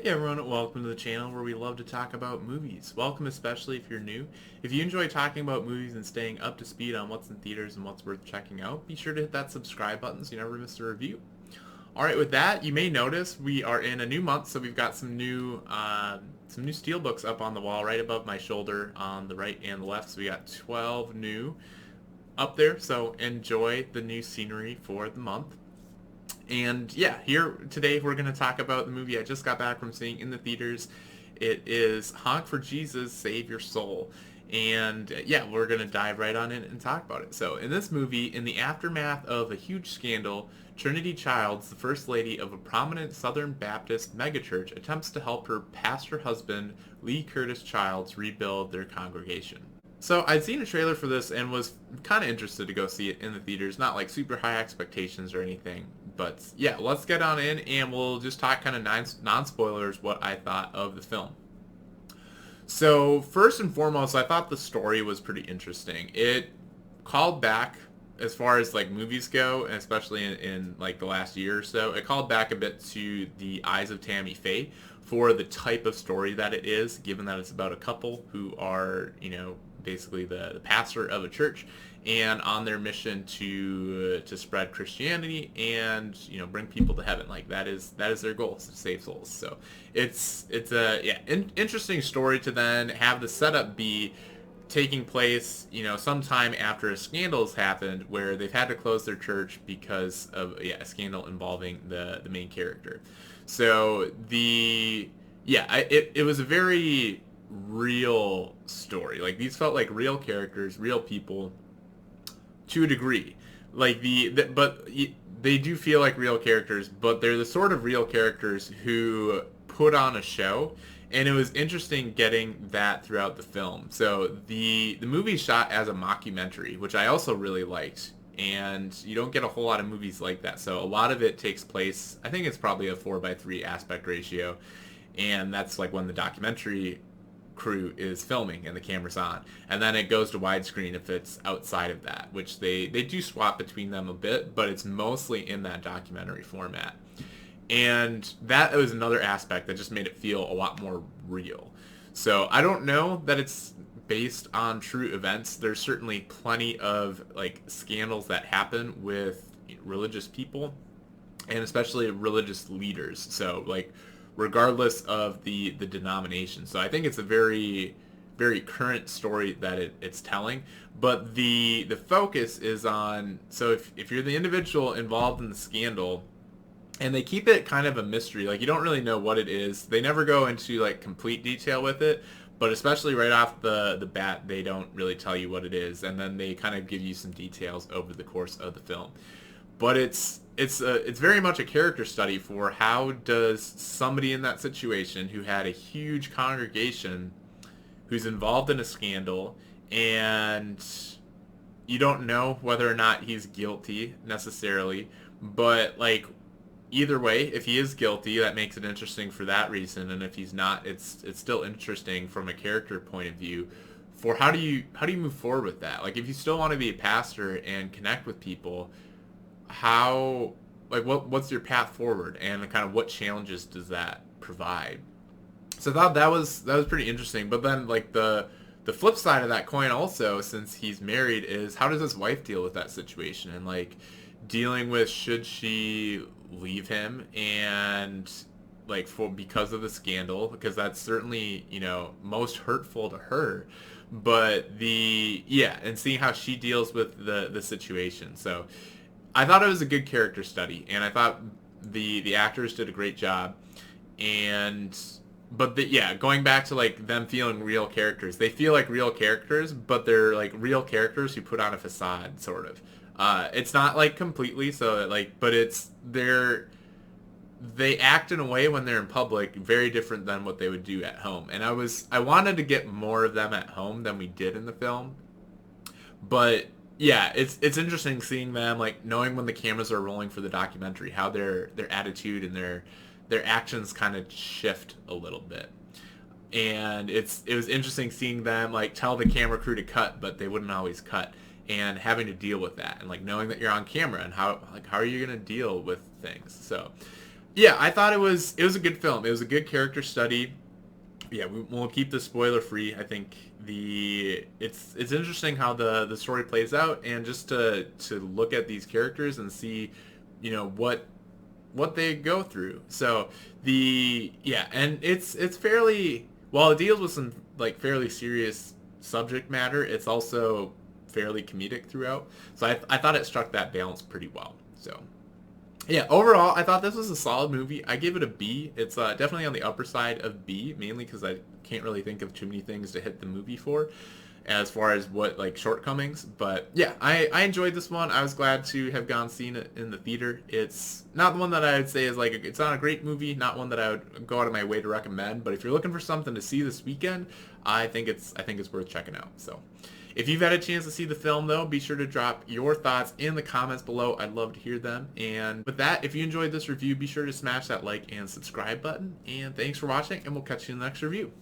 Hey everyone, and welcome to the channel where we love to talk about movies. Welcome especially if you're new. If you enjoy talking about movies and staying up to speed on what's in theaters and what's worth checking out, be sure to hit that subscribe button so you never miss a review. Alright, with that, you may notice we are in a new month, so we've got some new steelbooks up on the wall right above my shoulder on the right and the left. So we got 12 new up there, so enjoy the new scenery for the month. And yeah, here today we're going to talk about the movie I just got back from seeing in the theaters. It is Honk for Jesus, Save Your Soul. And yeah, we're going to dive right on in and talk about it. So, in this movie, in the aftermath of a huge scandal, Trinity Childs, the first lady of a prominent Southern Baptist megachurch, attempts to help her pastor husband, Lee Curtis Childs, rebuild their congregation. So I'd seen a trailer for this and was kind of interested to go see it in the theaters. Not like super high expectations or anything, but yeah, let's get on in and we'll just talk kind of non-spoilers what I thought of the film. So first and foremost, I thought the story was pretty interesting. It called back as far as like movies go, and especially in like the last year or so, it called back a bit to The Eyes of Tammy Faye for the type of story that it is, given that it's about a couple who are, basically the pastor of a church and on their mission to spread Christianity and bring people to heaven. Like that is their goal, is to save souls. So it's a interesting story to then have the setup be taking place, sometime after a scandal's happened where they've had to close their church because of a scandal involving the main character. So it was a very real story. Like these felt like real characters, real people to a degree. Like but they do feel like real characters, but they're the sort of real characters who put on a show, and it was interesting getting that throughout the film. So the movie shot as a mockumentary, which I also really liked, and you don't get a whole lot of movies like that. So a lot of it takes place, I think it's probably a 4:3 aspect ratio, and that's like when the documentary crew is filming and the camera's on, and then it goes to widescreen if it's outside of that, which they do swap between them a bit, but it's mostly in that documentary format. And that was another aspect that just made it feel a lot more real. So I don't know that it's based on true events. There's certainly plenty of like scandals that happen with religious people and especially religious leaders. So like regardless of the denomination. So I think it's a very current story that it's telling, but the focus is on, so if you're the individual involved in the scandal, and they keep it kind of a mystery, like you don't really know what it is. They never go into like complete detail with it, but especially right off the bat, they don't really tell you what it is, and then they kind of give you some details over the course of the film. But it's very much a character study for how does somebody in that situation who had a huge congregation, who's involved in a scandal, and you don't know whether or not he's guilty necessarily, but like either way, if he is guilty, that makes it interesting for that reason, and if he's not, it's still interesting from a character point of view for how do you move forward with that. Like if you still want to be a pastor and connect with people, how, like what's your path forward, and kind of what challenges does that provide. So I thought that was pretty interesting. But then like the flip side of that coin also, since he's married, is how does his wife deal with that situation, and like dealing with, should she leave him, and like for because of the scandal, because that's certainly most hurtful to her, but and seeing how she deals with the situation. So I thought it was a good character study, and I thought the actors did a great job. And going back to like them feeling real characters, they feel like real characters, but they're like real characters who put on a facade, sort of. It's not like completely so like, but they act in a way when they're in public very different than what they would do at home. And I wanted to get more of them at home than we did in the film. But yeah, it's interesting seeing them, like knowing when the cameras are rolling for the documentary, how their attitude and their actions kind of shift a little bit. And it was interesting seeing them like tell the camera crew to cut, but they wouldn't always cut, and having to deal with that, and like knowing that you're on camera, and how are you going to deal with things. So Yeah, I thought it was a good film. It was a good character study. Yeah, we'll keep this spoiler free. I think it's interesting how the story plays out, and just to look at these characters and see, what they go through. So and it's fairly, while it deals with some like fairly serious subject matter, it's also fairly comedic throughout. So I thought it struck that balance pretty well. So yeah, overall, I thought this was a solid movie. I give it a B. It's definitely on the upper side of B, mainly because I can't really think of too many things to hit the movie for, as far as what like shortcomings. But yeah, I enjoyed this one. I was glad to have gone seen it in the theater. It's not the one that I would say is like it's not a great movie, not one that I would go out of my way to recommend. But if you're looking for something to see this weekend, I think it's worth checking out. So. If you've had a chance to see the film, though, be sure to drop your thoughts in the comments below. I'd love to hear them. And with that, if you enjoyed this review, be sure to smash that like and subscribe button. And thanks for watching, and we'll catch you in the next review.